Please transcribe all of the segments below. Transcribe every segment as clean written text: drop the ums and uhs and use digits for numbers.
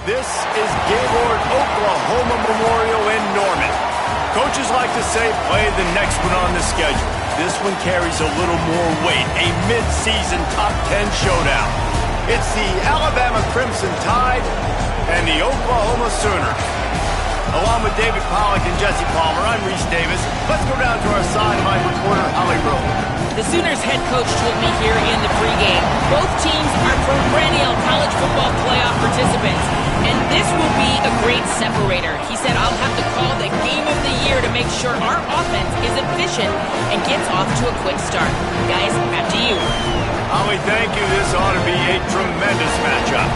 This is Gaylord Oklahoma Memorial in Norman. Coaches like to say play the next one on the schedule. This one carries a little more weight, a mid-season top 10 showdown. It's the Alabama Crimson Tide and the Oklahoma Sooners. Along with David Pollack and Jesse Palmer, I'm Reese Davis. Let's go down to our sideline reporter, Holly Rowe. The Sooners head coach told me here in the pregame, both teams are perennial college football playoff participants, and this will be a great separator. He said, I'll have to call the game of the year to make sure our offense is efficient and gets off to a quick start. Guys, back to you. Holly, thank you. This ought to be a tremendous matchup.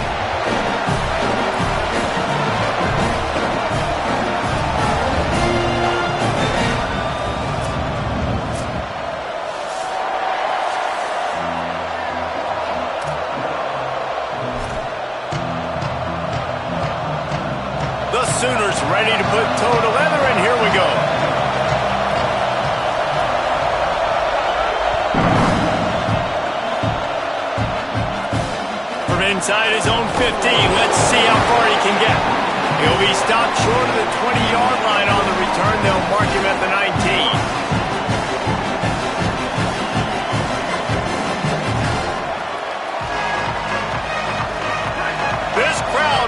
Sooners ready to put toe to leather, and here we go. From inside his own 15, let's see how far he can get. He'll be stopped short of the 20-yard line on the return. They'll mark him at the 19.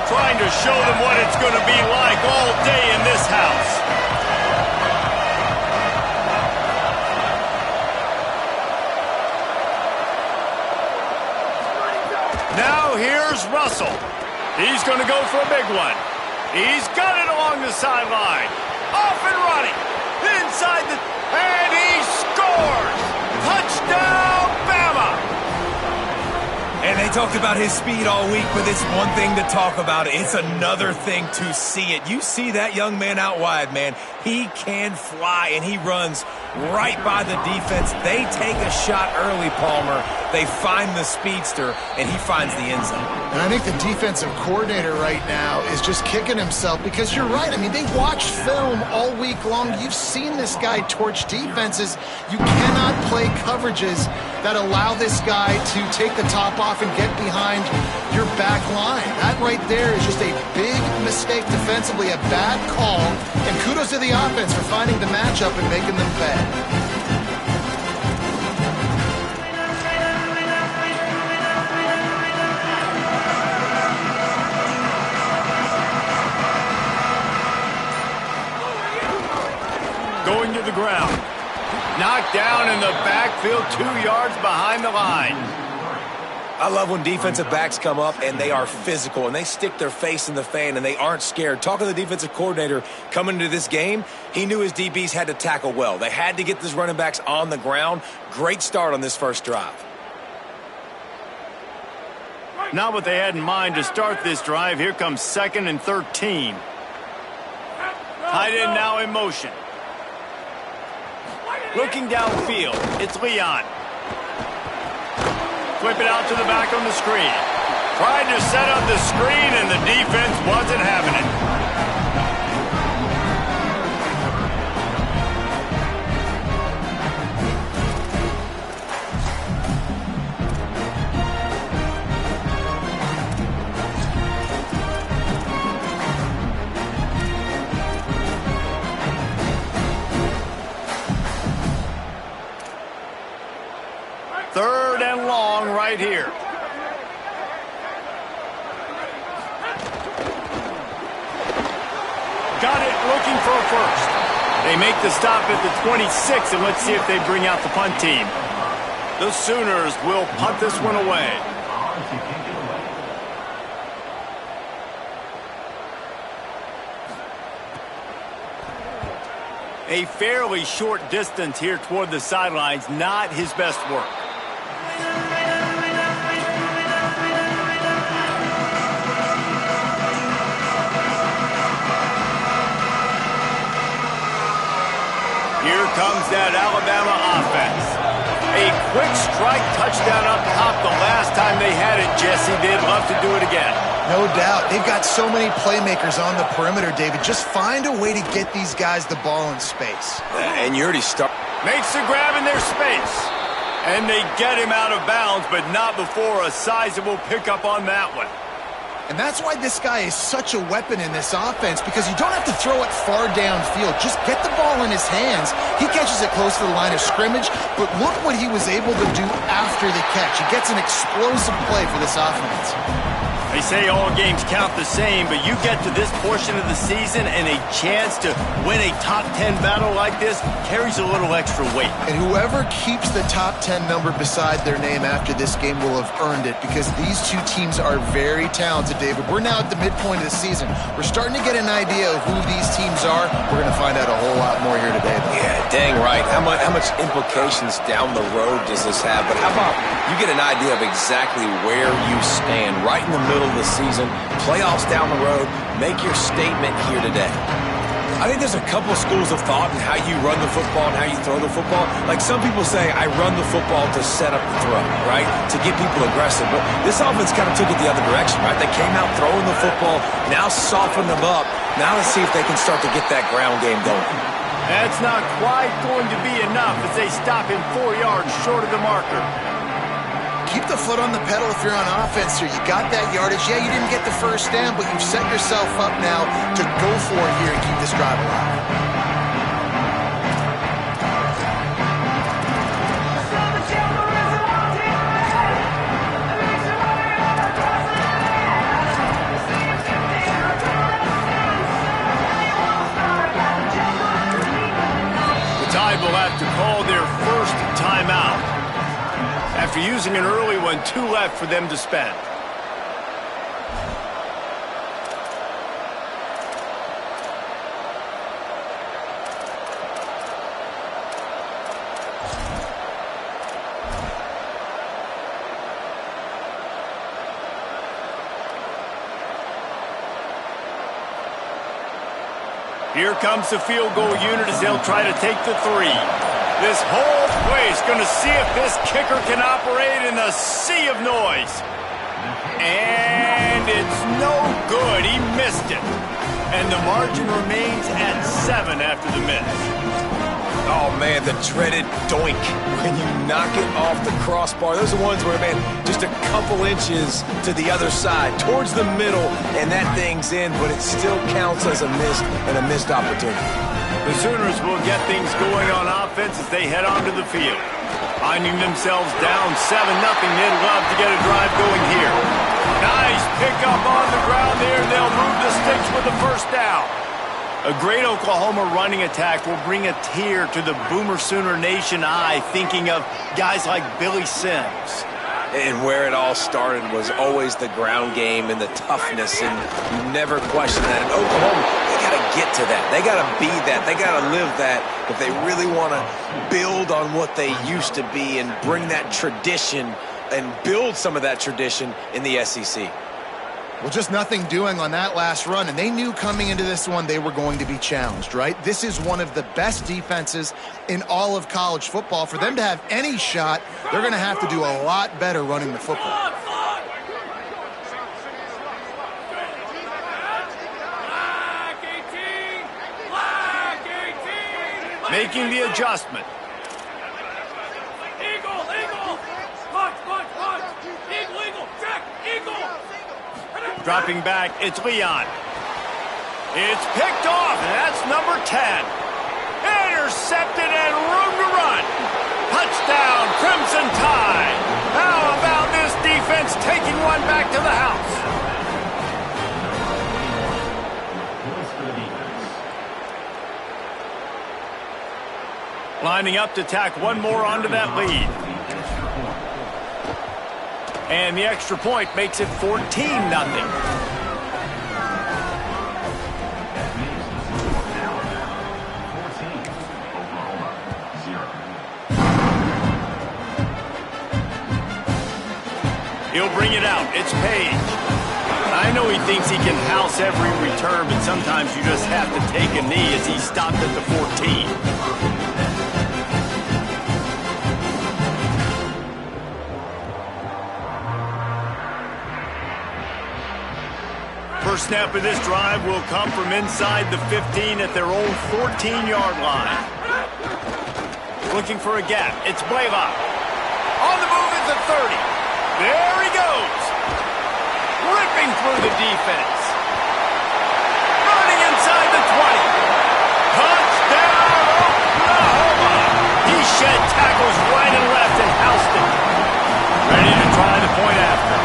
Trying to show them what it's going to be like all day in this house. Now here's Russell. He's going to go for a big one. He's got it along the sideline. Off and running. Inside the... And he scores! Touchdown, Bama! And they talked about his speed all week, but it's one thing to talk about. It's another thing to see it. You see that young man out wide, man. He can fly, and he runs right by the defense. They take a shot early, Palmer. They find the speedster, and he finds the end zone. And I think the defensive coordinator right now is just kicking himself because you're right. I mean, they watched film all week long. You've seen this guy torch defenses. You cannot play coverages that allow this guy to take the top off and get behind your back line. That right there is just a big mistake defensively, a bad call. And kudos to the offense for finding the matchup and making them pay. Going to the ground. Knocked down in the backfield, 2 yards behind the line. I love when defensive backs come up and they are physical and they stick their face in the fan and they aren't scared. Talking to the defensive coordinator coming into this game, he knew his DBs had to tackle well. They had to get these running backs on the ground. Great start on this first drive. Not what they had in mind to start this drive. Here comes 2nd and 13. Tight end now in motion. Looking downfield, it's Leon. Flip it out to the back on the screen. Tried to set up the screen, and the defense wasn't having it. Third and long right here. Got it, looking for a first. They make the stop at the 26, and let's see if they bring out the punt team. The Sooners will punt this one away. A fairly short distance here toward the sidelines, not his best work. Here comes that Alabama offense. A quick strike touchdown up top the last time they had it, Jesse. They'd love to do it again. No doubt. They've got so many playmakers on the perimeter, David. Just find a way to get these guys the ball in space. And you already start. Makes the grab in their space. And they get him out of bounds, but not before a sizable pickup on that one. And that's why this guy is such a weapon in this offense, because you don't have to throw it far downfield. Just get the ball in his hands. He catches it close to the line of scrimmage, but look what he was able to do after the catch. He gets an explosive play for this offense. They say all games count the same, but you get to this portion of the season and a chance to win a top 10 battle like this carries a little extra weight. And whoever keeps the top 10 number beside their name after this game will have earned it, because these two teams are very talented, David. We're now at the midpoint of the season. We're starting to get an idea of who these teams are. We're going to find out a whole lot more here today, though. Yeah, dang right. How much implications down the road does this have? But how about you get an idea of exactly where you stand right in the middle of the season, playoffs down the road, make your statement here today. I think there's a couple schools of thought in how you run the football and how you throw the football. Like some people say, I run the football to set up the throw, right? To get people aggressive. But this offense kind of took it the other direction, right? They came out throwing the football, now soften them up. Now let's see if they can start to get that ground game going. That's not quite going to be enough as they stop him 4 yards short of the marker. Keep the foot on the pedal if you're on offense here. You got that yardage. Yeah, you didn't get the first down, but you've set yourself up now to go for it here and keep this drive alive. The Tide will have to call their first timeout after using an early one. 2 left for them to spend. Here comes the field goal unit as they'll try to take the 3. This whole place going to see if this kicker can operate in a sea of noise. And it's no good. He missed it. And the margin remains at 7 after the miss. Oh, man, the dreaded doink when you knock it off the crossbar. Those are ones where, man, just a couple inches to the other side, towards the middle, and that thing's in, but it still counts as a missed opportunity. The Sooners will get things going on offense as they head onto the field. Finding themselves down 7-0, they'd love to get a drive going here. Nice pickup on the ground there. They'll move the sticks with the first down. A great Oklahoma running attack will bring a tear to the Boomer Sooner Nation eye, thinking of guys like Billy Sims. And where it all started was always the ground game and the toughness, and you never question that. And Oklahoma, they got to get to that. They got to be that. They got to live that if they really want to build on what they used to be and bring that tradition and build some of that tradition in the SEC. Well, just nothing doing on that last run, and they knew coming into this one they were going to be challenged, right? This is one of the best defenses in all of college football. For them to have any shot, they're going to have to do a lot better running the football. Making the adjustment. Dropping back, it's Leon. It's picked off, and that's number 10. Intercepted and room to run. Touchdown, Crimson Tide. How about this defense taking one back to the house? Lining up to tack one more onto that lead. And the extra point makes it 14-0. He'll bring it out. It's Page. I know he thinks he can house every return, but sometimes you just have to take a knee as he stopped at the 14. First snap of this drive will come from inside the 15 at their own 14-yard line. Looking for a gap. It's Blaylock. On the move at the 30. There he goes. ripping through the defense. Running inside the 20. Touchdown, Oklahoma! He shed tackles right and left and housed it. Ready to try the point after.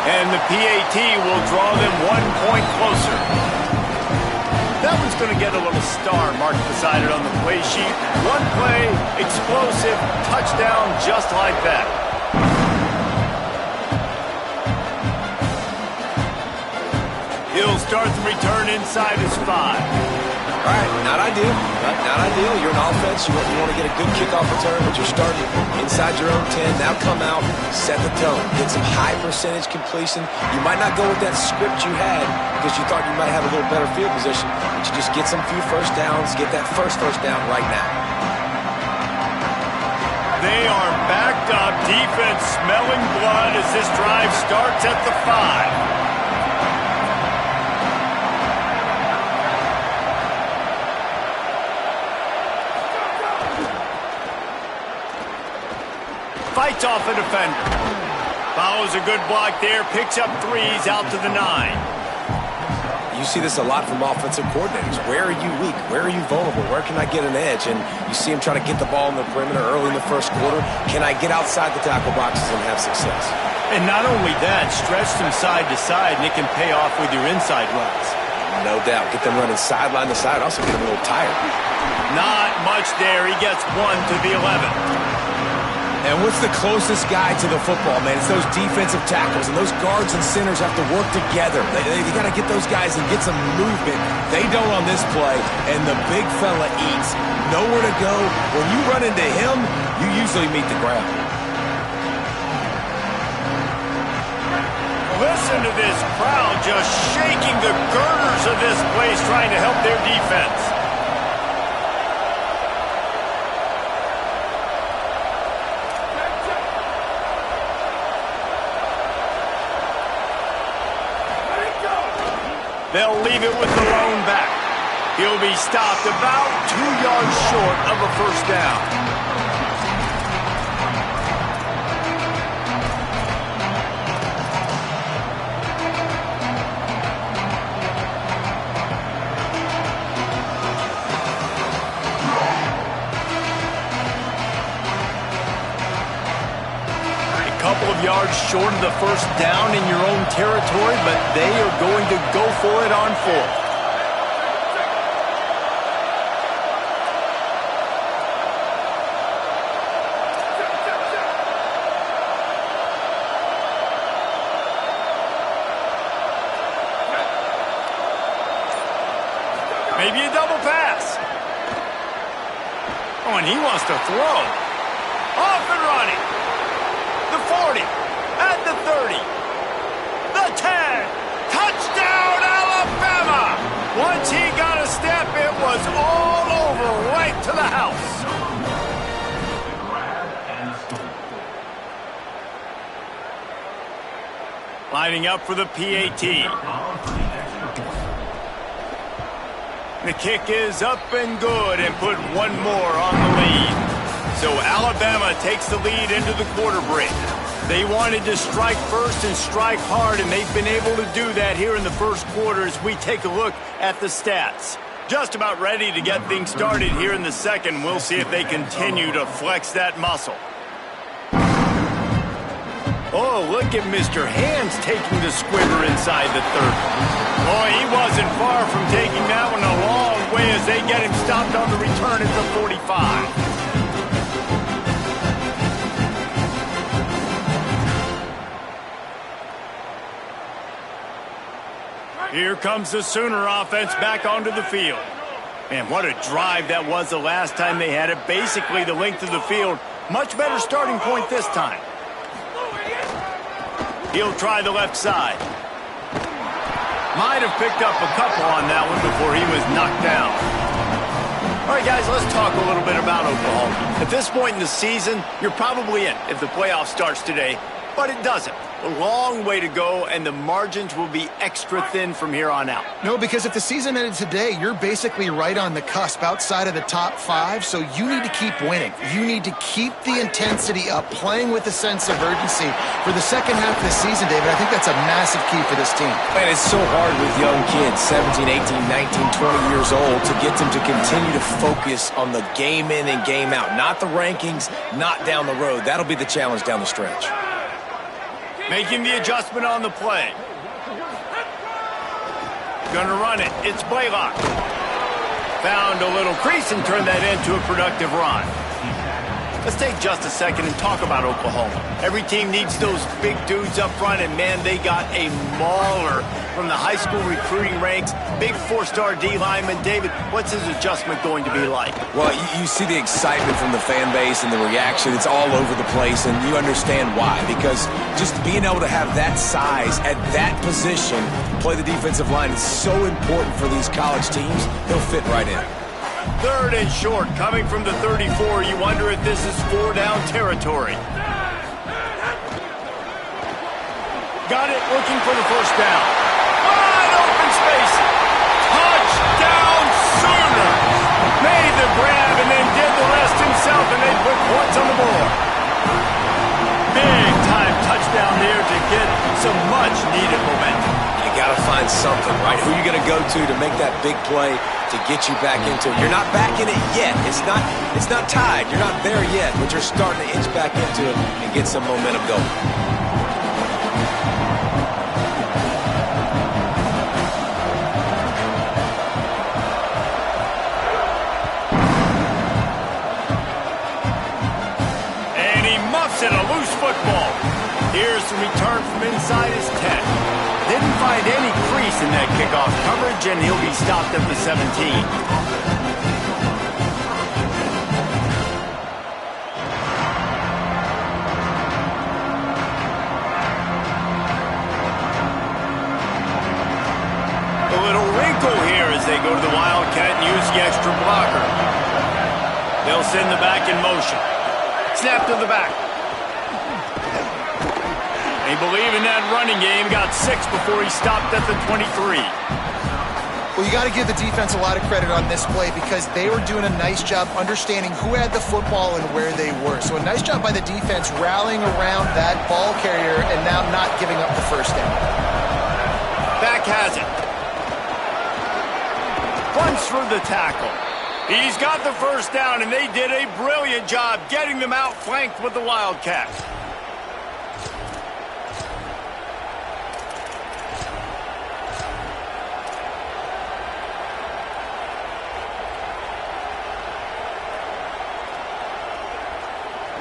And the PAT will draw them 1 point closer. That one's going to get a little star marked beside it on the play sheet. One play, explosive, touchdown, just like that. He'll start the return inside his 5. All right, not ideal. Not ideal. You're an offense. You want to get a good kickoff return, but you're starting inside your own 10. Now come out, set the tone. Get some high percentage completion. You might not go with that script you had because you thought you might have a little better field position, but you just get some few first downs, get that first down right now. They are backed up. Defense smelling blood as this drive starts at the 5. Fights off a defender. Follows a good block there. Picks up 3s out to the 9. You see this a lot from offensive coordinators. Where are you weak? Where are you vulnerable? Where can I get an edge? And you see him try to get the ball in the perimeter early in the first quarter. Can I get outside the tackle boxes and have success? And not only that, stretch them side to side, and it can pay off with your inside runs. No doubt. Get them running sideline to side. Also get them a little tired. Not much there. He gets 1 to the 11. And what's the closest guy to the football, man? It's those defensive tackles, and those guards and centers have to work together. You got to get those guys and get some movement. They don't on this play, and the big fella eats. Nowhere to go. When you run into him, you usually meet the ground. Listen to this crowd just shaking the girders of this place, trying to help their defense. They'll leave it with the lone back. He'll be stopped about 2 yards short of a first down. Couple of yards short of the first down in your own territory, but they are going to go for it on 4th. Maybe a double pass. Oh, and he wants to throw. Off and running. The 40, at the 30, the 10, touchdown Alabama! Once he got a step, it was all over, right to the house. Lining up for the PAT. The kick is up and good and put 1 more on the lead. So Alabama takes the lead into the quarter break. They wanted to strike first and strike hard, and they've been able to do that here in the first quarter as we take a look at the stats. Just about ready to get things started here in the second. We'll see if they continue to flex that muscle. Oh, look at Mr. Hands taking the squibber inside the 30. Boy, he wasn't far from taking that one a long way as they get him stopped on the return at the 45. Here comes the Sooner offense back onto the field. Man, what a drive that was the last time they had it. Basically the length of the field. Much better starting point this time. He'll try the left side. Might have picked up a couple on that one before he was knocked down. All right, guys, let's talk a little bit about Oklahoma. At this point in the season, you're probably in if the playoff starts today. but it doesn't. A long way to go, and the margins will be extra thin from here on out. No, because if the season ended today, you're basically right on the cusp outside of the top 5, so you need to keep winning. You need to keep the intensity up, playing with a sense of urgency for the second half of the season, David. I think that's a massive key for this team. Man, it's so hard with young kids, 17, 18, 19, 20 years old, to get them to continue to focus on the game in and game out. Not the rankings, not down the road. That'll be the challenge down the stretch. Making the adjustment on the play. Gonna run it. It's Blaylock. Found a little crease and turned that into a productive run. Let's take just a second and talk about Oklahoma. Every team needs those big dudes up front, and man, they got a mauler from the high school recruiting ranks. Big 4-star D lineman. David, what's his adjustment going to be like? Well, you see the excitement from the fan base and the reaction. It's all over the place, and you understand why. Because just being able to have that size at that position, play the defensive line, is so important for these college teams. He'll fit right in. 3rd and short, coming from the 34. You wonder if this is 4-down territory. Got it, looking for the first down. Wide open space. Touchdown Sooners. Made the grab and then did the rest himself, and they put points on the board. Big time touchdown there to get some much needed momentum. You got to find something, right? Who are you going to go to make that big play to get you back into it? You're not back in it yet. It's not tied. You're not there yet, but you're starting to inch back into it and get some momentum going. And he muffs it, a loose football. Here's the return from inside his 10. Didn't find any crease in that kickoff coverage, and he'll be stopped at the 17. A little wrinkle here as they go to the Wildcat and use the extra blocker. They'll send the back in motion. Snap to the back. They believe in that running game. Got 6 before he stopped at the 23. Well, you got to give the defense a lot of credit on this play because they were doing a nice job understanding who had the football and where they were. So a nice job by the defense rallying around that ball carrier and now not giving up the first down. Back has it. Runs through the tackle. He's got the first down, and they did a brilliant job getting them outflanked with the Wildcats.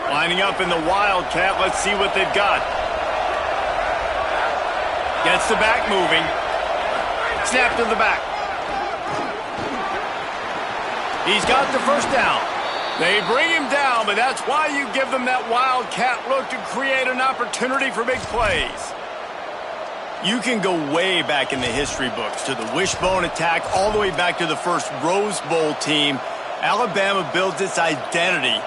Lining up in the Wildcat. Let's see what they've got. Gets the back moving. Snap to the back. He's got the first down. They bring him down, but that's why you give them that Wildcat look to create an opportunity for big plays. You can go way back in the history books to the wishbone attack, all the way back to the first Rose Bowl team. Alabama builds its identity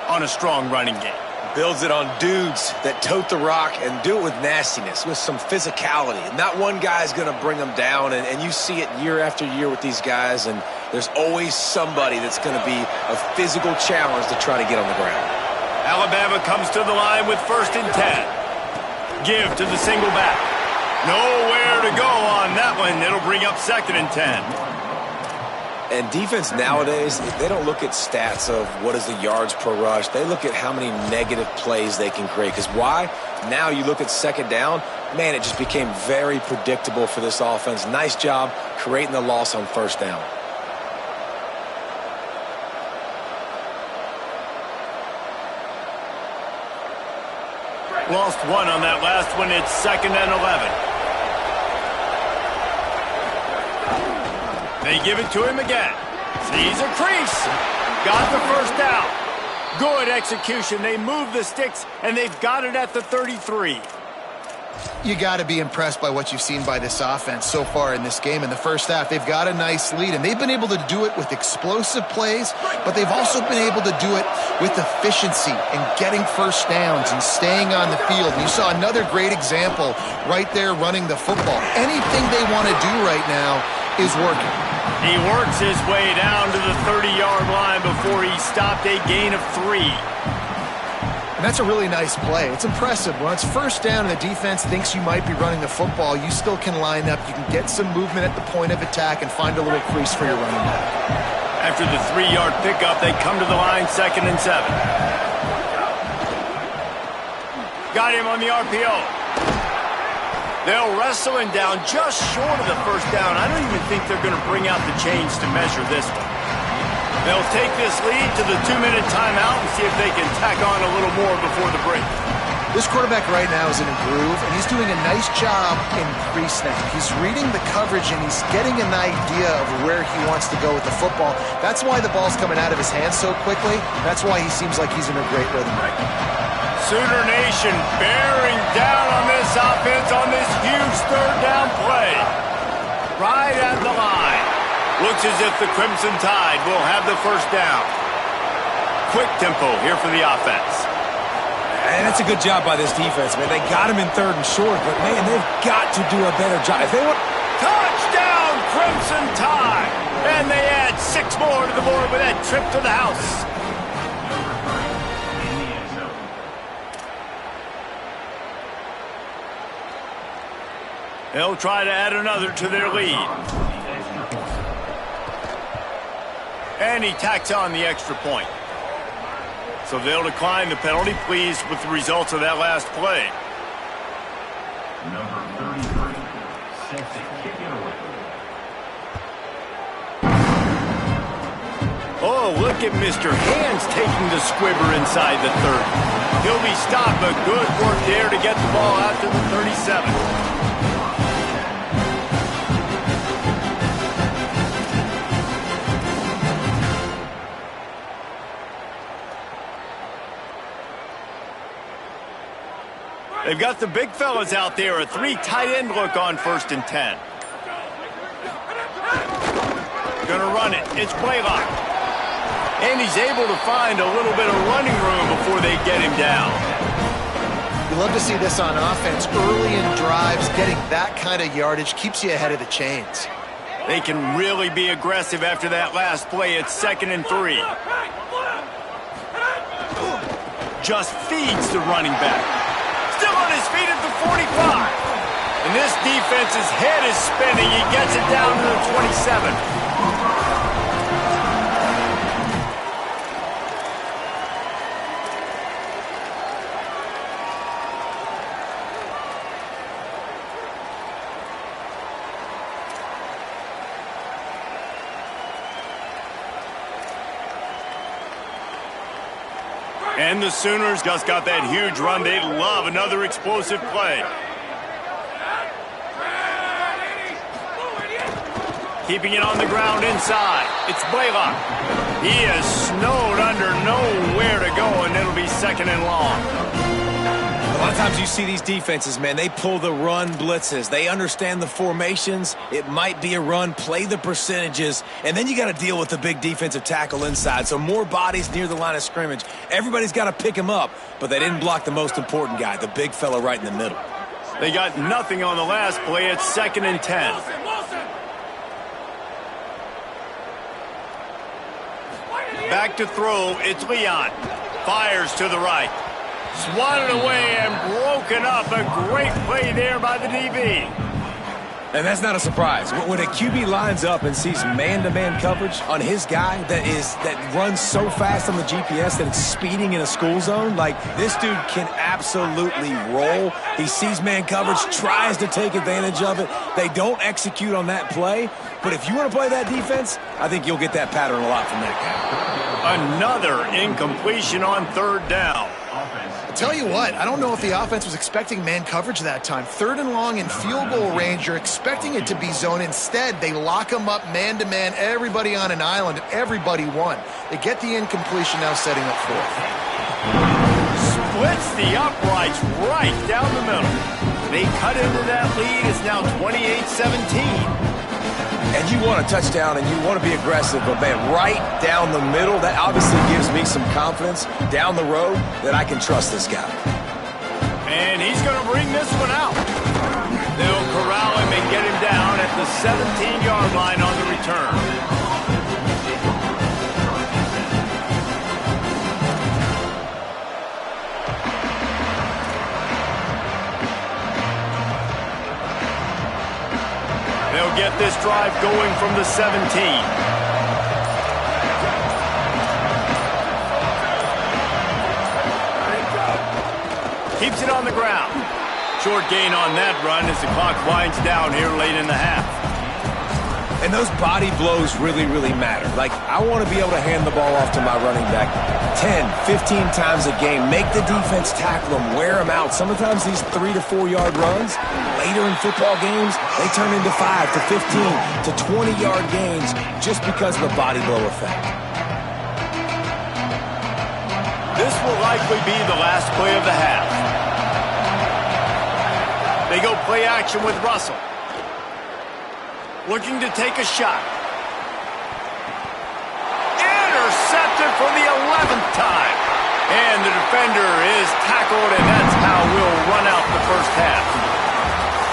on a strong running game. Builds it on dudes that tote the rock and do it with nastiness, with some physicality. Not one guy's going to bring them down, and you see it year after year with these guys, and there's always somebody that's going to be a physical challenge to try to get on the ground. Alabama comes to the line with 1st and 10. Give to the single back. Nowhere to go on that one. It'll bring up 2nd and 10. And defense nowadays, they don't look at stats of what is the yards per rush. They look at how many negative plays they can create. Because why? Now you look at 2nd down, man, it just became very predictable for this offense. Nice job creating the loss on 1st down. Lost 1 on that last one. It's 2nd and 11. They give it to him again. Sees a crease. Got the first down. Good execution. They move the sticks, and they've got it at the 33. You got to be impressed by what you've seen by this offense so far in this game. In the first half, they've got a nice lead, and they've been able to do it with explosive plays, but they've also been able to do it with efficiency and getting first downs and staying on the field. And you saw another great example right there running the football. Anything they want to do right now is working. He works his way down to the 30-yard line before he stopped, a gain of 3. And that's a really nice play. It's impressive. When it's first down and the defense thinks you might be running the football, you still can line up. You can get some movement at the point of attack and find a little crease for your running back. After the 3-yard pickup, they come to the line, 2nd and 7. Got him on the RPO. They'll wrestle him down just short of the first down. I don't even think they're going to bring out the chains to measure this one. They'll take this lead to the 2-minute timeout and see if they can tack on a little more before the break. This quarterback right now is in a groove, and he's doing a nice job in pre-snap. He's reading the coverage, and he's getting an idea of where he wants to go with the football. That's why the ball's coming out of his hands so quickly. That's why he seems like he's in a great rhythm right now. Sooner Nation bearing down on this offense on this huge 3rd down play. Right at the line. Looks as if the Crimson Tide will have the first down. Quick tempo here for the offense. And that's a good job by this defense, man. They got him in 3rd and short, but, man, they've got to do a better job. If they want... Touchdown, Crimson Tide! And they add 6 more to the board with that trip to the house. They'll try to add another to their lead. And he tacks on the extra point. So they'll decline the penalty, pleased with the results of that last play. Number 33, set to kick it away. Oh, look at Mr. Hands taking the squibber inside the 30. He'll be stopped, but good work there to get the ball out to the 37. They've got the big fellas out there, a 3 tight end look on 1st and 10. Gonna run it. It's Blaylock. And he's able to find a little bit of running room before they get him down. You love to see this on offense. Early in drives, getting that kind of yardage keeps you ahead of the chains. They can really be aggressive after that last play. It's 2nd and 3. Just feeds the running back. Still on his feet at the 45. And this defense's head is spinning. He gets it down to the 27. And the Sooners just got that huge run. They love another explosive play. Keeping it on the ground inside. It's Blaylock. He is snowed under, nowhere to go, and it'll be 2nd and long. A lot of times you see these defenses, man, they pull the run blitzes. They understand the formations. It might be a run, play the percentages, and then you got to deal with the big defensive tackle inside. So more bodies near the line of scrimmage. Everybody's got to pick him up, but they didn't block the most important guy, the big fella right in the middle. They got nothing on the last play. It's 2nd and 10. Back to throw. It's Leon. Fires to the right. Swatted away and broken up. A great play there by the DB. And that's not a surprise. When a QB lines up and sees man-to-man coverage on his guy that runs so fast on the GPS that it's speeding in a school zone, like this dude can absolutely roll. He sees man coverage, tries to take advantage of it. They don't execute on that play. But if you want to play that defense, I think you'll get that pattern a lot from that guy. Another incompletion on 3rd down. Tell you what, I don't know if the offense was expecting man coverage that time. 3rd and long in field goal range, you're expecting it to be zone. Instead, they lock them up man-to-man, everybody on an island, everybody won. They get the incompletion, now setting up 4th. Splits the uprights right down the middle. They cut into that lead. It's now 28-17. And you want a touchdown and you want to be aggressive, but man, right down the middle, that obviously gives me some confidence down the road that I can trust this guy. And he's going to bring this one out. They'll corral him and get him down at the 17-yard line on the return. They'll get this drive going from the 17. Keeps it on the ground. Short gain on that run as the clock winds down here late in the half. And those body blows really, really matter. Like, I want to be able to hand the ball off to my running back 10, 15 times a game. Make the defense tackle them, wear them out. Sometimes these 3 to 4 yard runs, later in football games, they turn into 5 to 15 to 20-yard gains just because of the body blow effect. This will likely be the last play of the half. They go play action with Russell. Looking to take a shot. Intercepted for the 11th time. And the defender is tackled, and that's how we'll run out the first half.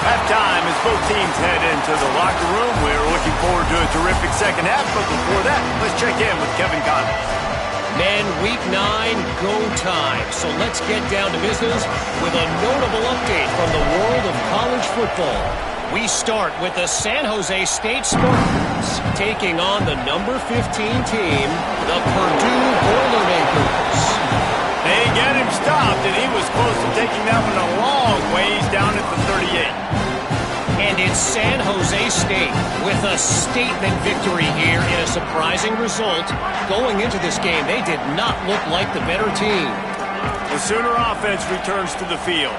Halftime as both teams head into the locker room. We're looking forward to a terrific second half, but before that, let's check in with Kevin Conley. Men, week 9, go time. So let's get down to business with a notable update from the world of college football. We start with the San Jose State Spartans taking on the number 15 team, the Purdue Boilermakers. They get him stopped, and he was close to taking that one a long ways down at the 38. And it's San Jose State with a statement victory here in a surprising result. Going into this game, they did not look like the better team. The Sooner offense returns to the field.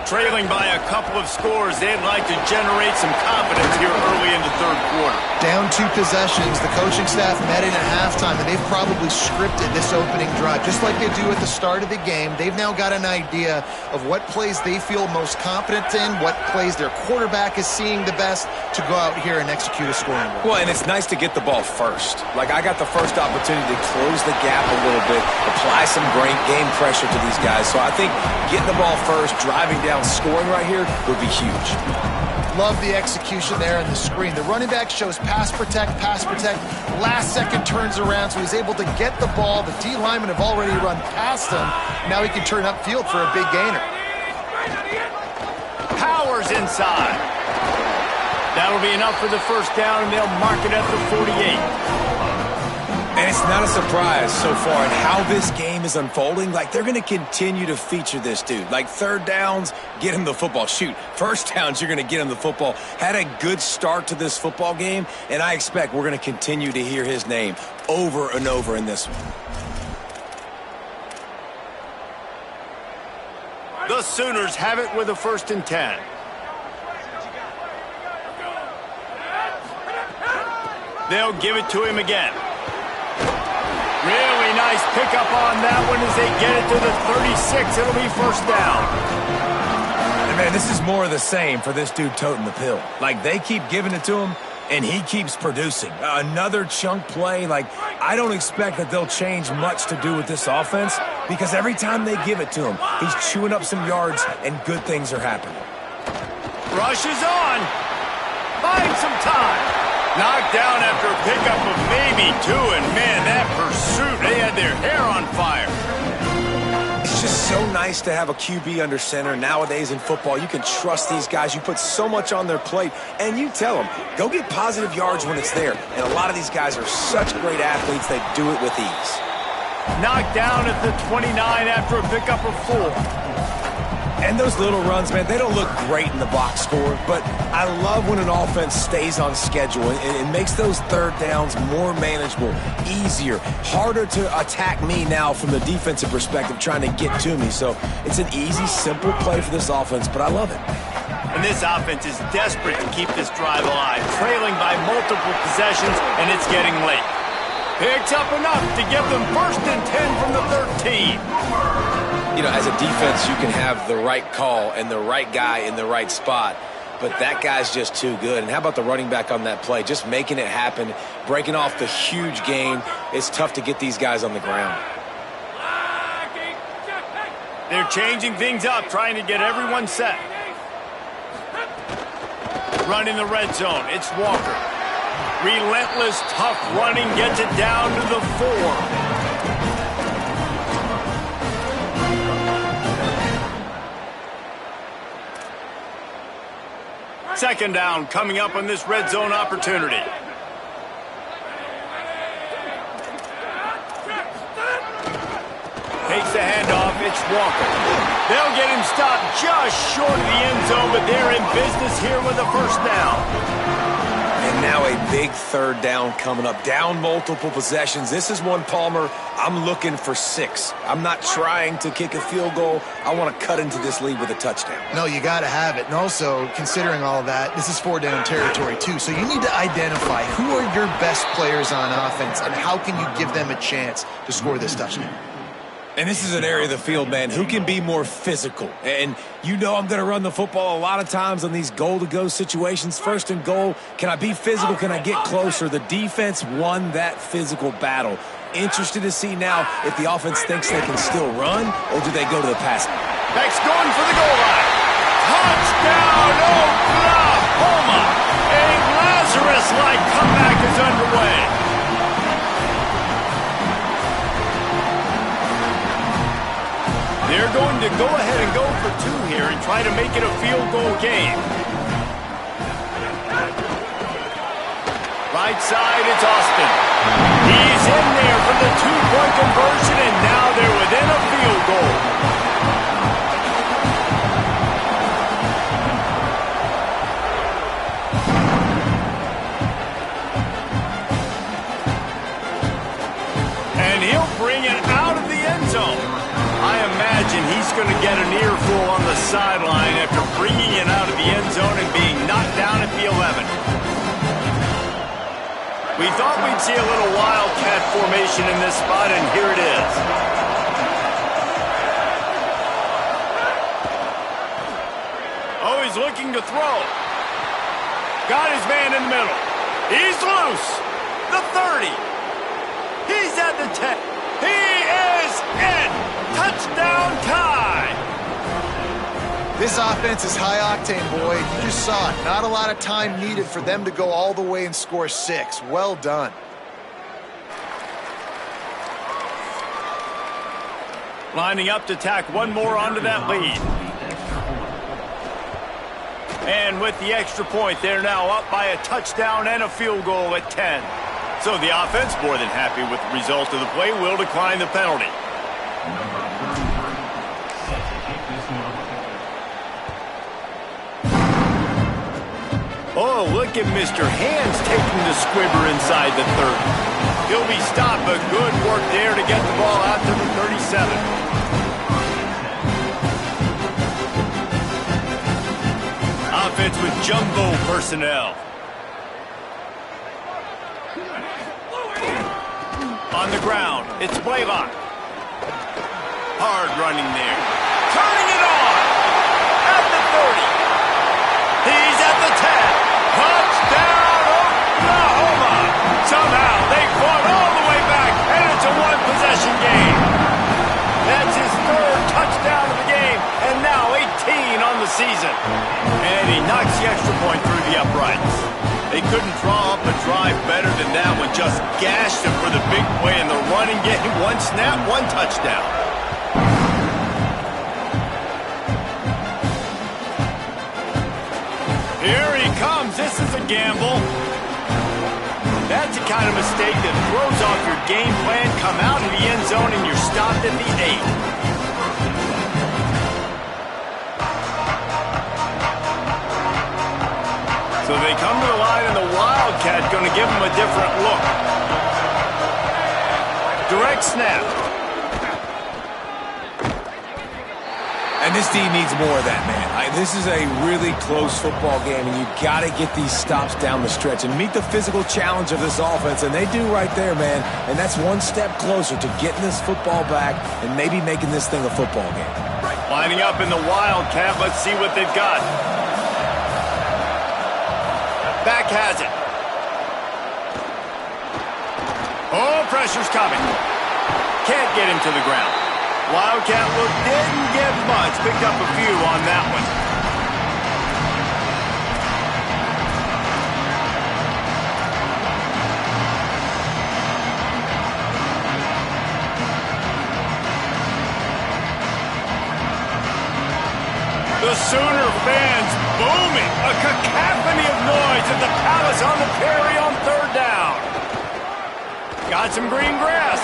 Trailing by a couple of scores, they'd like to generate some confidence here early in the third quarter. Down 2 possessions, the coaching staff met in at halftime, and they've probably scripted this opening drive. Just like they do at the start of the game, they've now got an idea of what plays they feel most confident in, what plays their quarterback is seeing the best to go out here and execute a scoring drive. Well, and it's nice to get the ball first. Like, I got the first opportunity to close the gap a little bit, apply some great game pressure to these guys. So I think getting the ball first, driving down, scoring right here would be huge. Love the execution there in the screen. The running back shows pass protect. Last second turns around, so he's able to get the ball. The D linemen have already run past him. Now he can turn upfield for a big gainer. Powers inside. That'll be enough for the first down, and they'll mark it at the 48. And it's not a surprise so far in how this game is unfolding. Like, they're going to continue to feature this dude. Like, third downs, get him the football. Shoot, first downs, you're going to get him the football. Had a good start to this football game, and I expect we're going to continue to hear his name over and over in this one. The Sooners have it with a 1st and 10. They'll give it to him again. Really nice pickup on that one as they get it to the 36. It'll be first down. And man, this is more of the same for this dude toting the pill. Like, they keep giving it to him, and he keeps producing. Another chunk play. Like, I don't expect that they'll change much to do with this offense because every time they give it to him, he's chewing up some yards, and good things are happening. Rush is on. Finds some time. Knocked down after a pickup of maybe 2, and man, that pursuit, they had their hair on fire. It's just so nice to have a QB under center. Nowadays in football, you can trust these guys. You put so much on their plate, and you tell them, go get positive yards when it's there. And a lot of these guys are such great athletes, they do it with ease. Knocked down at the 29 after a pickup of 4. And those little runs, man, they don't look great in the box score, but I love when an offense stays on schedule and it makes those third downs more manageable, easier, harder to attack me now from the defensive perspective trying to get to me. So it's an easy, simple play for this offense, but I love it. And this offense is desperate to keep this drive alive, trailing by multiple possessions, and it's getting late. Picks up enough to give them 1st and 10 from the 13. You know, as a defense, you can have the right call and the right guy in the right spot, but that guy's just too good. And how about the running back on that play? Just making it happen, breaking off the huge gain. It's tough to get these guys on the ground. They're changing things up, trying to get everyone set. Run in the red zone. It's Walker. Relentless, tough running gets it down to the 4. Second down coming up on this red zone opportunity. Takes the handoff. It's Walker. They'll get him stopped just short of the end zone, but they're in business here with a first down. And now a big third down coming up. Down multiple possessions. This is one, Palmer, I'm looking for 6. I'm not trying to kick a field goal. I want to cut into this lead with a touchdown. No, you got to have it. And also, considering all of that, this is 4-down territory, too. So you need to identify who are your best players on offense and how can you give them a chance to score this touchdown. And this is an area of the field, man, who can be more physical. And you know I'm going to run the football a lot of times on these goal-to-go situations. First and goal, can I be physical? Can I get closer? The defense won that physical battle. Interested to see now if the offense thinks they can still run, or do they go to the passing? Beck's going for the goal line. Touchdown, Oklahoma! A Lazarus-like comeback is underway. They're going to go ahead and go for 2 here and try to make it a field goal game. Right side, it's Austin. He's in there for the 2-point conversion, and now they're within a field goal. And he'll bring it out of the end zone. I imagine he's going to get an earful on the sideline after bringing it out of the end zone and being knocked down at the 11. We thought we'd see a little wildcat formation in this spot, and here it is. Oh, he's looking to throw. Got his man in the middle. He's loose. The 30. He's at the 10. He is in. Touchdown tie! This offense is high octane, boy. You just saw it. Not a lot of time needed for them to go all the way and score 6. Well done. Lining up to tack one more onto that lead. And with the extra point, they're now up by a touchdown and a field goal at 10. So the offense, more than happy with the result of the play, will decline the penalty. Oh, look at Mr. Hands taking the squibber inside the 30. He'll be stopped, but good work there to get the ball out to the 37. Offense with jumbo personnel. On the ground, it's Blaylock. Hard running there. Turning it on! At the 30. He's at the 10. Touchdown, Oklahoma! Somehow they fought all the way back, and it's a one-possession game. That's his 3rd touchdown of the game, and now 18 on the season. And he knocks the extra point through the uprights. They couldn't draw up a drive better than that one. Just gashed him for the big play in the running game. One snap, one touchdown. Here he comes. This is a gamble. That's the kind of mistake that throws off your game plan. Come out of the end zone and you're stopped at the 8. So they come to the line, and the Wildcat going to give them a different look. Direct snap. And this D needs more of that, man. This is a really close football game, and you got to get these stops down the stretch and meet the physical challenge of this offense, and they do right there, man. And that's one step closer to getting this football back and maybe making this thing a football game. Lining up in the Wildcat. Let's see what they've got. Back has it. Oh, pressure's coming. Can't get him to the ground. Wildcat look didn't get much. Picked up a few on that one. The Sooner fans booming. A cacophony of noise at the Palace on the Perry on third down. Got some green grass.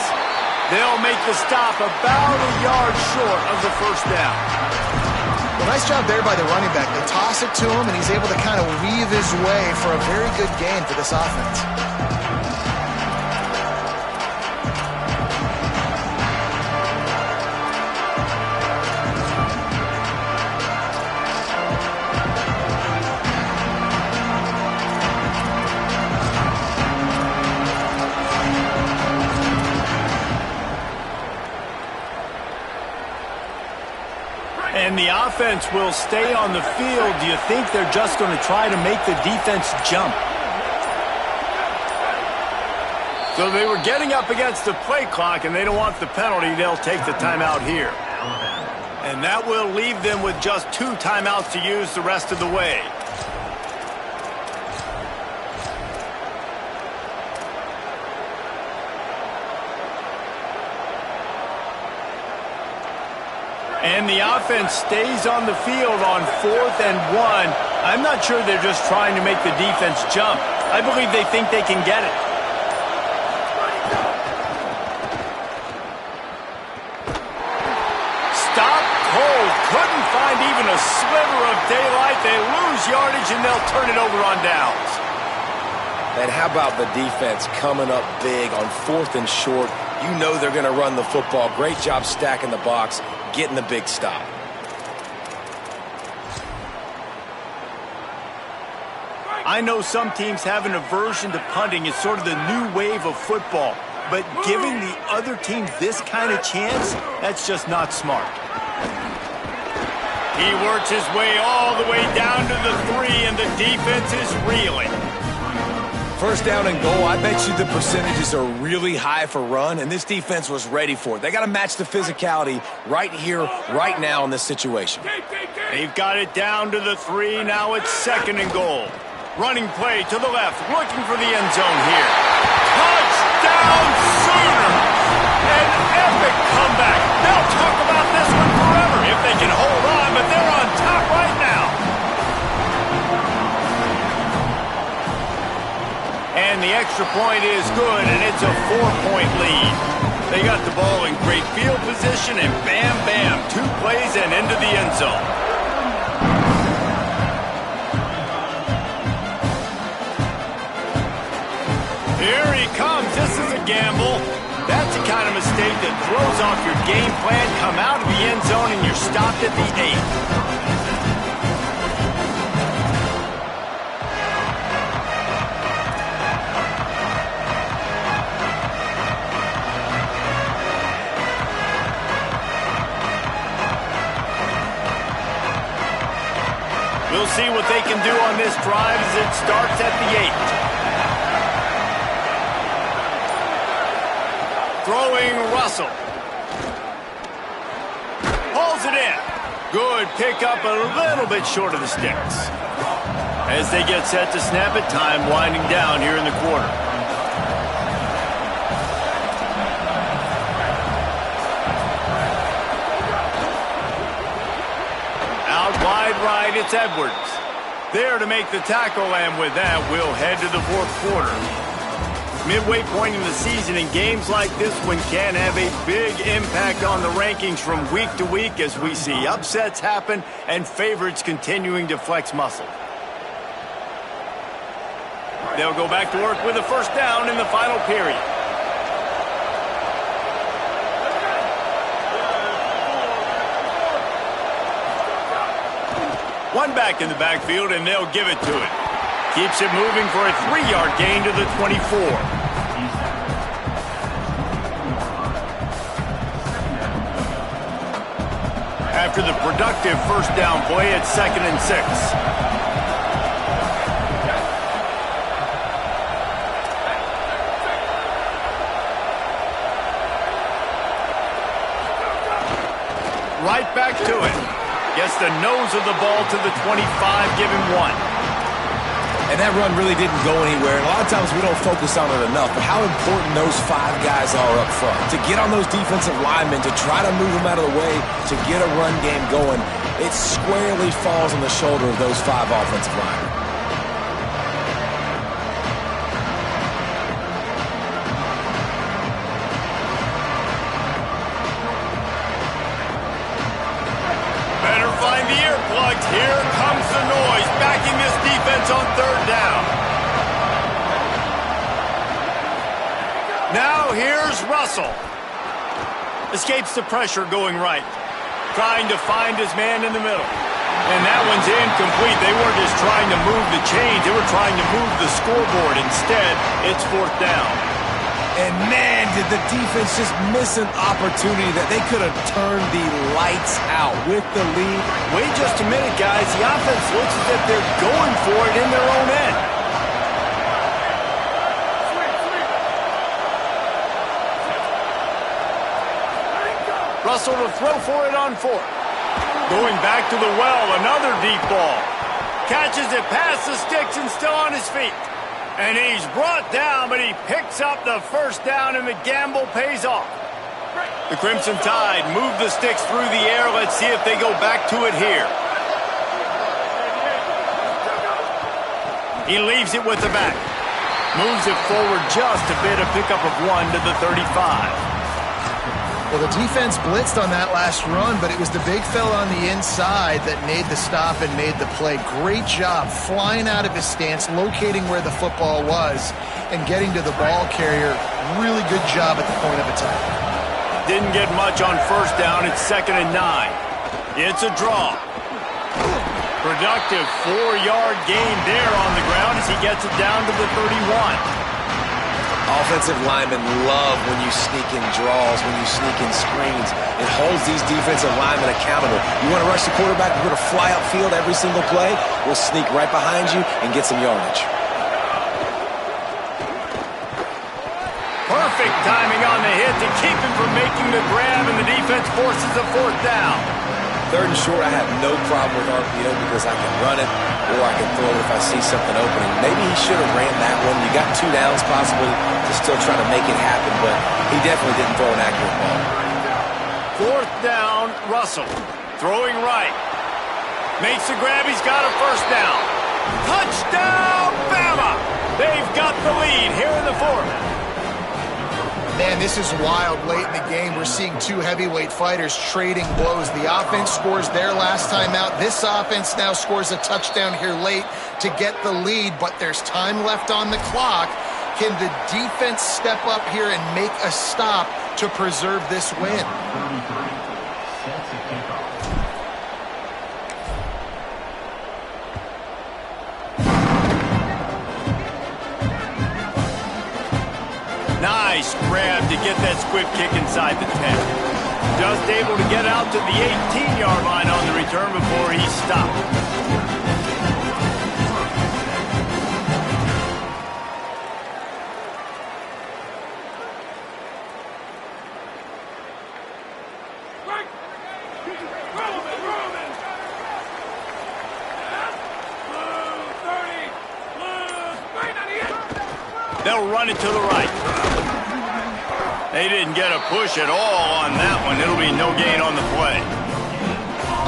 They'll make the stop about a yard short of the first down. Well, nice job there by the running back. They toss it to him, and he's able to kind of weave his way for a very good gain for this offense. And the offense will stay on the field. Do you think they're just going to try to make the defense jump? So they were getting up against the play clock, and they don't want the penalty. They'll take the timeout here. And that will leave them with just 2 timeouts to use the rest of the way. And the offense stays on the field on 4th and 1. I'm not sure they're just trying to make the defense jump. I believe they think they can get it. Stop cold. Couldn't find even a sliver of daylight. They lose yardage, and they'll turn it over on downs. And how about the defense coming up big on 4th and short? You know they're going to run the football. Great job stacking the box, getting the big stop. I know some teams have an aversion to punting. It's sort of the new wave of football. But giving the other team this kind of chance, that's just not smart. He works his way all the way down to the 3, and the defense is reeling. First down and goal, I bet you the percentages are really high for run, and this defense was ready for it. They got to match the physicality right here, right now in this situation. They've got it down to the 3. Now it's 2nd and goal. Running play to the left, looking for the end zone here. Touchdown Sooners! An epic comeback. They'll talk about this one forever if they can hold on, but they're on top right now. And the extra point is good, and it's a 4-point lead. They got the ball in great field position, and bam, bam, 2 plays and into the end zone. Here he comes. This is a gamble. That's the kind of mistake that throws off your game plan. Come out of the end zone, and you're stopped at the 8. We'll see what they can do on this drive as it starts at the 8. Throwing Russell. Pulls it in. Good pickup, a little bit short of the sticks. As they get set to snap it, time winding down here in the quarter. Out wide right, it's Edwards. There to make the tackle, and with that, we'll head to the 4th quarter. Midway point in the season, and games like this one can have a big impact on the rankings from week to week as we see upsets happen and favorites continuing to flex muscle. They'll go back to work with a first down in the final period. One back in the backfield, and they'll give it to it. Keeps it moving for a 3-yard gain to the 24. After the productive first down play, it's 2nd and 6. Right back to it. Gets the nose of the ball to the 25, give him 1. And that run really didn't go anywhere. And a lot of times we don't focus on it enough, but how important those 5 guys are up front. To get on those defensive linemen, to try to move them out of the way, to get a run game going, it squarely falls on the shoulder of those 5 offensive linemen. Better find the earplugs. Here comes the noise, backing this defense on 3rd down. Now here's Russell. Escapes the pressure going right. Trying to find his man in the middle. And that one's incomplete. They weren't just trying to move the chains. They were trying to move the scoreboard. Instead, it's 4th down. And man, did the defense just miss an opportunity that they could have turned the lights out with the lead. Wait just a minute, guys. The offense looks as if they're going for it in their own end. Russell to throw for it on 4th. Going back to the well, another deep ball. Catches it past the sticks and still on his feet. And he's brought down, but he picks up the first down, and the gamble pays off. The Crimson Tide move the sticks through the air. Let's see if they go back to it here. He leaves it with the back. Moves it forward just a bit, a pickup of 1 to the 35. Well, the defense blitzed on that last run, but it was the big fella on the inside that made the stop and made the play. Great job flying out of his stance, locating where the football was, and getting to the ball carrier. Really good job at the point of attack. Didn't get much on 1st down. It's 2nd and 9. It's a draw. Productive 4-yard gain there on the ground as he gets it down to the 31. Offensive linemen love when you sneak in draws, when you sneak in screens. It holds these defensive linemen accountable. You want to rush the quarterback, we're going to fly upfield every single play. We'll sneak right behind you and get some yardage. Perfect timing on the hit to keep him from making the grab, and the defense forces a 4th down. 3rd and short, I have no problem with RPO because I can run it or I can throw it if I see something opening. Maybe he should have ran that one. You got 2 downs possibly to still try to make it happen, but he definitely didn't throw an accurate ball. 4th down, Russell. Throwing right. Makes the grab. He's got a 1st down. Touchdown, Bama! They've got the lead here in the 4th. Man, this is wild late in the game. We're seeing 2 heavyweight fighters trading blows. The offense scores their last time out. This offense now scores a touchdown here late to get the lead, but there's time left on the clock. Can the defense step up here and make a stop to preserve this win? Nice grab to get that swift kick inside the 10. Just able to get out to the 18-yard line on the return before he stopped. They'll run it to the right. They didn't get a push at all on that one. It'll be no gain on the play.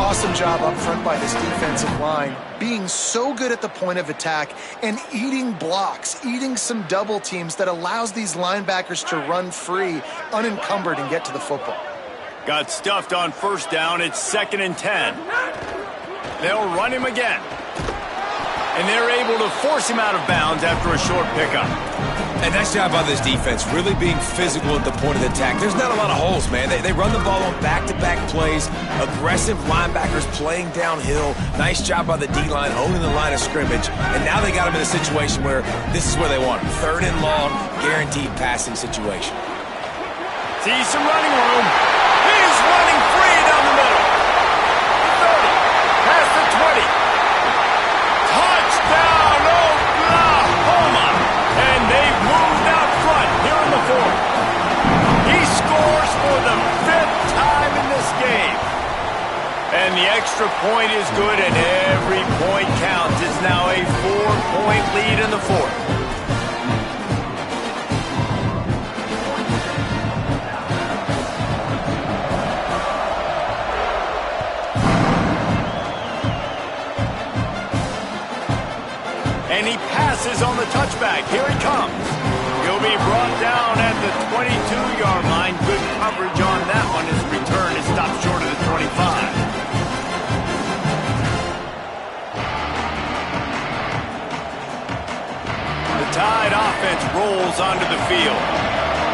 Awesome job up front by this defensive line, being so good at the point of attack and eating blocks, eating some double teams that allows these linebackers to run free, unencumbered, and get to the football. Got stuffed on 1st down. It's 2nd and 10. They'll run him again. And they're able to force him out of bounds after a short pickup. And nice job by this defense, really being physical at the point of the attack. There's not a lot of holes, man. They run the ball on back-to-back plays, aggressive linebackers playing downhill. Nice job by the D-line, owning the line of scrimmage. And now they got them in a situation where this is where they want them. 3rd and long, guaranteed passing situation. See some running room. He's running free down the middle. 30, past the 20. Touchdown, Oklahoma! And they've moved out front here in the 4th. He scores for the 5th time in this game. And the extra point is good, and every point counts. It's now a 4-point lead in the 4th. And he passes on the touchback. Here he comes. He'll be brought down at the 22-yard line. Good coverage on that one. His return is stopped short of the 25. The Tide offense rolls onto the field.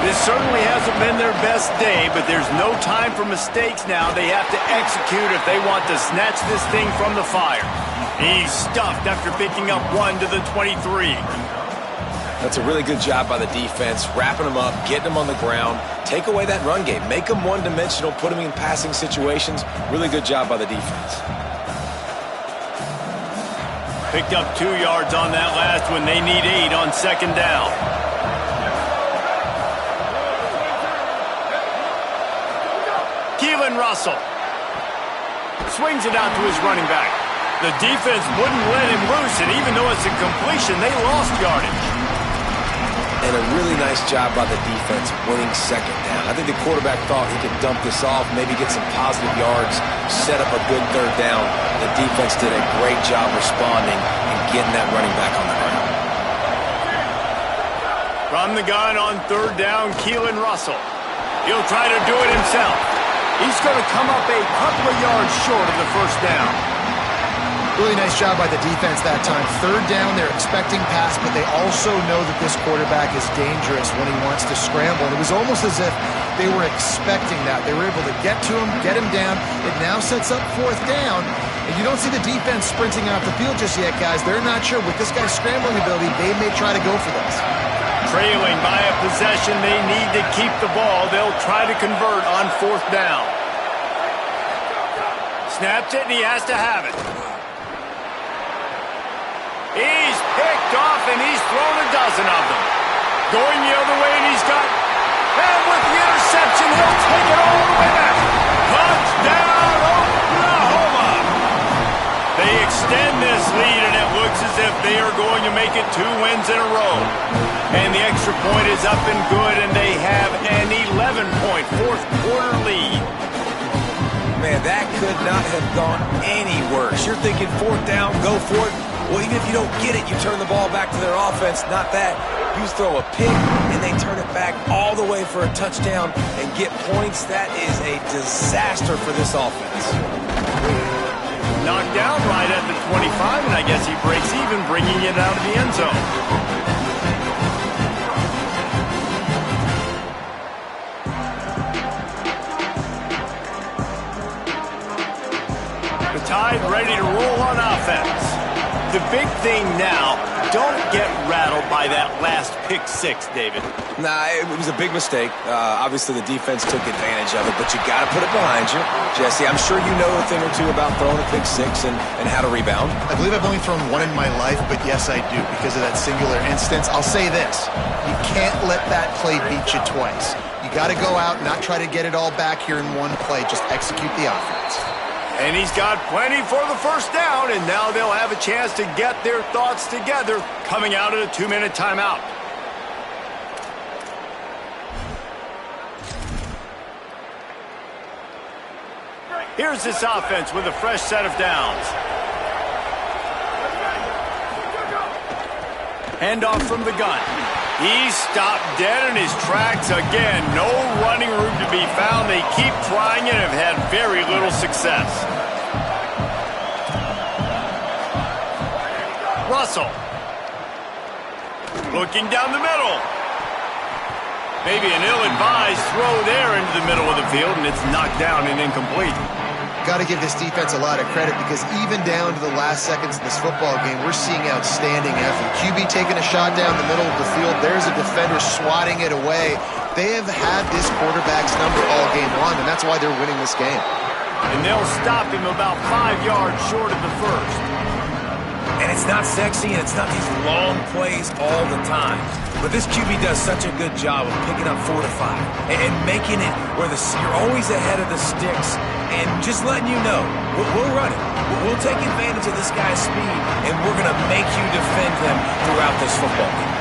This certainly hasn't been their best day, but there's no time for mistakes now. They have to execute if they want to snatch this thing from the fire. He's stuffed after picking up 1 to the 23. That's a really good job by the defense, wrapping them up, getting them on the ground. Take away that run game. Make them one-dimensional, put them in passing situations. Really good job by the defense. Picked up 2 yards on that last one. They need 8 on 2nd down. Keelan Russell swings it out to his running back. The defense wouldn't let him loose, and even though it's a completion, they lost yardage. And a really nice job by the defense winning 2nd down. I think the quarterback thought he could dump this off, maybe get some positive yards, set up a good 3rd down. The defense did a great job responding and getting that running back on the ground. From the gun on 3rd down, Keelan Russell. He'll try to do it himself. He's going to come up a couple of yards short of the 1st down. Really nice job by the defense that time. 3rd down, they're expecting pass, but they also know that this quarterback is dangerous when he wants to scramble. And it was almost as if they were expecting that. They were able to get to him, get him down. It now sets up 4th down. And you don't see the defense sprinting off the field just yet, guys. They're not sure. With this guy's scrambling ability, they may try to go for this. Trailing by a possession, they need to keep the ball. They'll try to convert on 4th down. Snaps it, and he has to have it. He's picked off, and he's thrown a dozen of them. Going the other way, and he's got... And with the interception, he'll take it all the way back. Touchdown, Oklahoma! They extend this lead, and it looks as if they are going to make it 2 wins in a row. And the extra point is up and good, and they have an 11-point 4th-quarter lead. Man, that could not have gone any worse. You're thinking 4th down, go for it. Well, even if you don't get it, you turn the ball back to their offense. Not that. You throw a pick, and they turn it back all the way for a touchdown and get points. That is a disaster for this offense. Knocked down right at the 25, and I guess he breaks even, bringing it out of the end zone. The Tide ready to roll on offense. The big thing now, don't get rattled by that last pick 6, David. Nah, it was a big mistake. Obviously, the defense took advantage of it, but you got to put it behind you. Jesse, I'm sure you know a thing or two about throwing a pick 6 and how to rebound. I believe I've only thrown 1 in my life, but yes, I do, because of that singular instance. I'll say this. You can't let that play beat you twice. You got to go out and not try to get it all back here in one play. Just execute the offense. And he's got plenty for the 1st down, and now they'll have a chance to get their thoughts together coming out of a 2-minute timeout. Here's this offense with a fresh set of downs. Handoff from the gun. He's stopped dead in his tracks again. No running room to be found. They keep trying and have had very little success. Russell. Looking down the middle. Maybe an ill-advised throw there into the middle of the field, and it's knocked down and incomplete. Got to give this defense a lot of credit because even down to the last seconds of this football game, we're seeing outstanding effort. QB taking a shot down the middle of the field. There's a defender swatting it away. They have had this quarterback's number all game long, and that's why they're winning this game. And they'll stop him about 5 yards short of the first. And it's not sexy, and it's not these long plays all the time. But this QB does such a good job of picking up 4 to 5 and making it where you're always ahead of the sticks and just letting you know, we'll run it. We'll take advantage of this guy's speed, and we're going to make you defend him throughout this football game.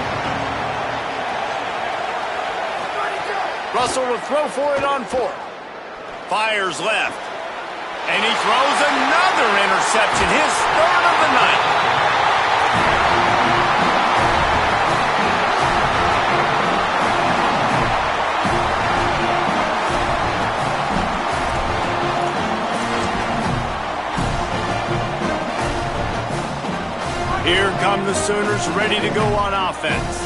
Russell will throw for it on 4th. Fires left. And he throws another interception, his 3rd of the night. Here come the Sooners ready to go on offense.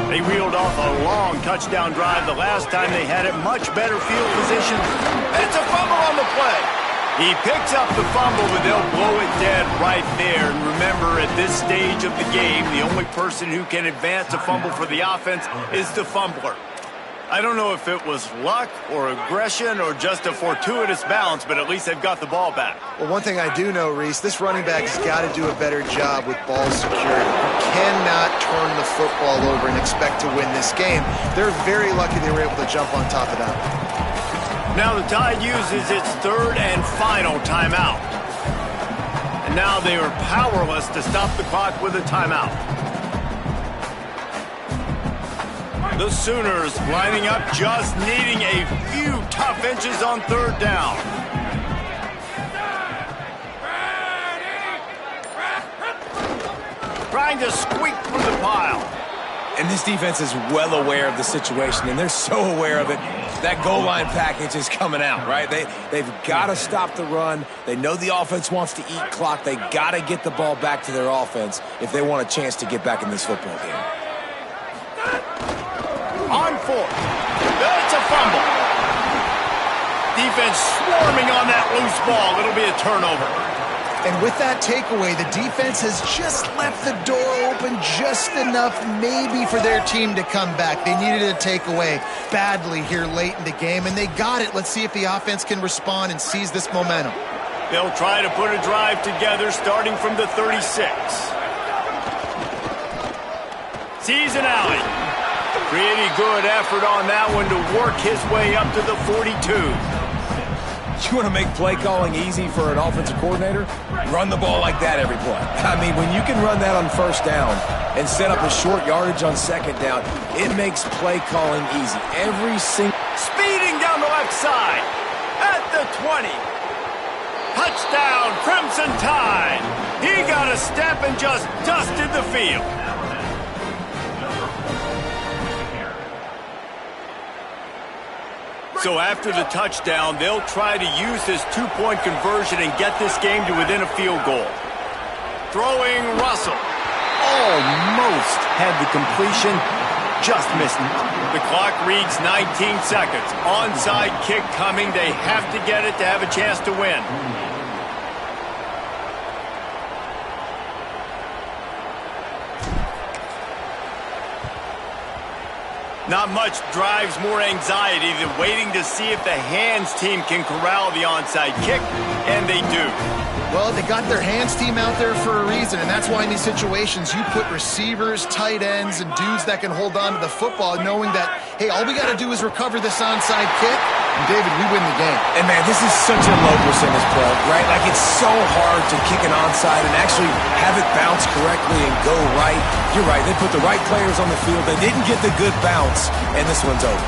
They reeled off a long touchdown drive the last time they had it. Much better field position. It's a fumble on the play. He picks up the fumble, but they'll blow it dead right there. And remember, at this stage of the game, the only person who can advance a fumble for the offense is the fumbler. I don't know if it was luck or aggression or just a fortuitous bounce, but at least they've got the ball back. Well, one thing I do know, Reese, this running back has got to do a better job with ball security. You cannot turn the football over and expect to win this game. They're very lucky they were able to jump on top of that. Now the Tide uses its 3rd and final timeout. And now they are powerless to stop the clock with a timeout. The Sooners lining up, just needing a few tough inches on 3rd down. Trying to squeak through the pile. And this defense is well aware of the situation, and they're so aware of it. That goal line package is coming out, right? They've got to stop the run. They know the offense wants to eat clock. They got to get the ball back to their offense if they want a chance to get back in this football game. On 4th. That's a fumble. Defense swarming on that loose ball. It'll be a turnover. And with that takeaway, the defense has just left the door open just enough maybe for their team to come back. They needed a takeaway badly here late in the game, and they got it. Let's see if the offense can respond and seize this momentum. They'll try to put a drive together starting from the 36. Sees an alley. Pretty good effort on that one to work his way up to the 42. You want to make play calling easy for an offensive coordinator? Run the ball like that every play. I mean, when you can run that on 1st down and set up a short yardage on 2nd down, it makes play calling easy. Every single... Speeding down the left side at the 20. Touchdown, Crimson Tide. He got a step and just dusted the field. So after the touchdown, they'll try to use this 2-point conversion and get this game to within a field goal. Throwing Russell. Almost had the completion, just missed it. The clock reads 19 seconds. Onside kick coming. They have to get it to have a chance to win. Not much drives more anxiety than waiting to see if the hands team can corral the onside kick, and they do. Well, they got their hands team out there for a reason, and that's why in these situations you put receivers, tight ends, and dudes that can hold on to the football, knowing that, hey, all we got to do is recover this onside kick, and David, we win the game. And man, this is such a low percentage play, right? Like, it's so hard to kick an onside and actually have it bounce correctly and go right. You're right, they put the right players on the field. They didn't get the good bounce, and this one's over.